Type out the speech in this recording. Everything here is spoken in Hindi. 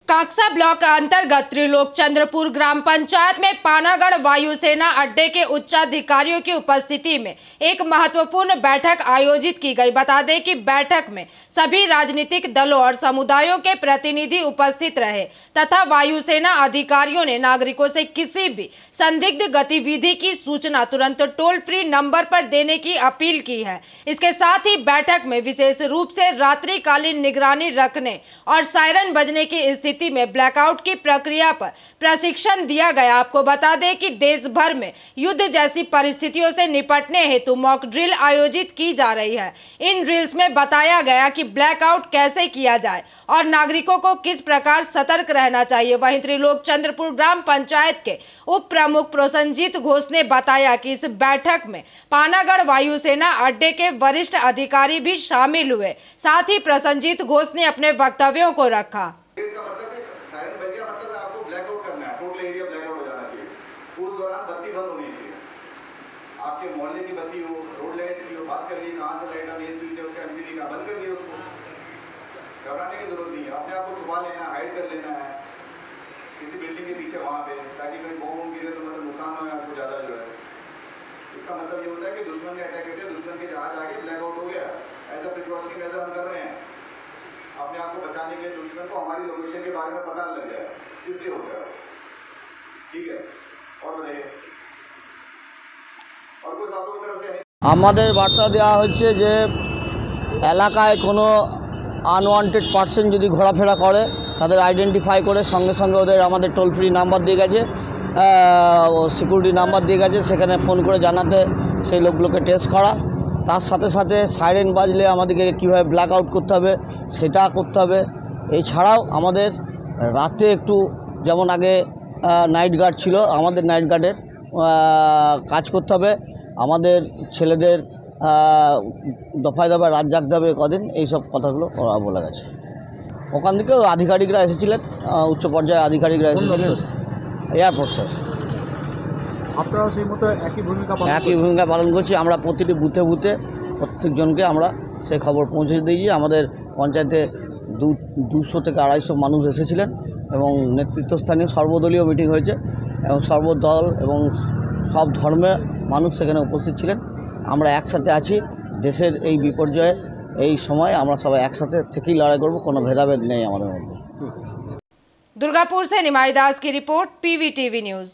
काक्सा ब्लॉक अंतर्गत त्रिलोक चंद्रपुर ग्राम पंचायत में पानागढ़ वायुसेना अड्डे के उच्चाधिकारियों की उपस्थिति में एक महत्वपूर्ण बैठक आयोजित की गई। बता दें कि बैठक में सभी राजनीतिक दलों और समुदायों के प्रतिनिधि उपस्थित रहे तथा वायुसेना अधिकारियों ने नागरिकों से किसी भी संदिग्ध गतिविधि की सूचना तुरंत टोल फ्री नंबर पर देने की अपील की है। इसके साथ ही बैठक में विशेष रूप से रात्रिकालीन निगरानी रखने और सायरन बजने की स्थिति में ब्लैकआउट की प्रक्रिया पर प्रशिक्षण दिया गया। आपको बता दें कि देश भर में युद्ध जैसी परिस्थितियों से निपटने हेतु मॉक ड्रिल आयोजित की जा रही है। इन ड्रिल्स में बताया गया कि ब्लैकआउट कैसे किया जाए और नागरिकों को किस प्रकार सतर्क रहना चाहिए। वहीं त्रिलोक चंद्रपुर ग्राम पंचायत के उप प्रमुख प्रसन्नजीत घोष ने बताया कि इस बैठक में पानागढ़ वायुसेना अड्डे के वरिष्ठ अधिकारी भी शामिल हुए। साथ ही प्रसन्नजीत घोष ने अपने वक्तव्यों को रखा। सायरन बज गया मतलब आपको ब्लैकआउट करना है, टोटल एरिया ब्लैकआउट हो जाना चाहिए। उस दौरान बत्ती बंद होनी चाहिए, आपके मोहल्ले की बत्ती हो, रोड लाइट की हो, बात कर ली कहाँ से लाइट मेन स्विच है उसका एमसीबी का बंद कर दिया। उसको घबराने की जरूरत नहीं है, अपने आप को छुपा लेना है, हाइड कर लेना है किसी बिल्डिंग के पीछे वहाँ पे, ताकि कोई बम गिरे तो मतलब नुकसान ना हो आपको ज़्यादा जो है। इसका मतलब ये होता है कि दुश्मन ने अटैक किया, दुश्मन के जहाज आगे ब्लैकआउट हो गया। एज अ प्रिकॉशनरी मेजर हम कर रहे हैं अपने आप को बचाने के लिए। दुश्मन को हमारी लोकेशन के बारे में पता लग जाए, इसलिए हो गया। ठीक है, और बताइए और कुछ आप लोगों की तरफ से আমাদের বার্তা দেওয়া হচ্ছে যে এলাকায় কোনো আনওয়ান্টেড পারসন যদি ঘোরাফেরা করে তাদের আইডেন্টিফাই করে সঙ্গে সঙ্গে ওদের আমাদের টোল ফ্রি নাম্বার দিয়ে গেছে, সিকিউরিটি নাম্বার দিয়ে গেছে, সেখানে ফোন করে জানাতে সেই লোকগুলোকে টেস্ট করা। তার সাথে সাথে সাইরেন বাজলে আমাদেরকে কীভাবে ব্ল্যাক আউট করতে হবে সেটা করতে হবে। এছাড়াও আমাদের রাতে একটু যেমন আগে নাইট গার্ড ছিল, আমাদের নাইট গার্ডের কাজ করতে হবে। আমাদের ছেলেদের দফায় দফায় রাত জাগতে হবে কদিন, এইসব কথাগুলো বলা গেছে। ওখান থেকেও আধিকারিকরা এসেছিলেন, উচ্চ পর্যায়ে আধিকারিকরা এসেছিলেন, এয়ারফোর্সের। আপনারাও সেই মতো একই ভূমিকা পালন করছি। আমরা প্রতিটি বুথে বুথে প্রত্যেকজনকে আমরা সেই খবর পৌঁছে দিয়েছি। আমাদের পঞ্চায়েতে 200 থেকে 250 মানুষ এসেছিলেন এবং নেতৃত্বস্থানীয় সর্বদলীয় মিটিং হয়েছে এবং সর্বদল এবং সব ধর্মের মানুষ সেখানে উপস্থিত ছিলেন। আমরা একসাথে আছি। দেশের এই বিপর্যয়ে এই সময় আমরা সবাই একসাথে থেকেই লড়াই করব, কোনো ভেদাভেদ নেই আমাদের মধ্যে। दुर्गापुर से निमाई दास की रिपोर्ट, PVTV न्यूज़।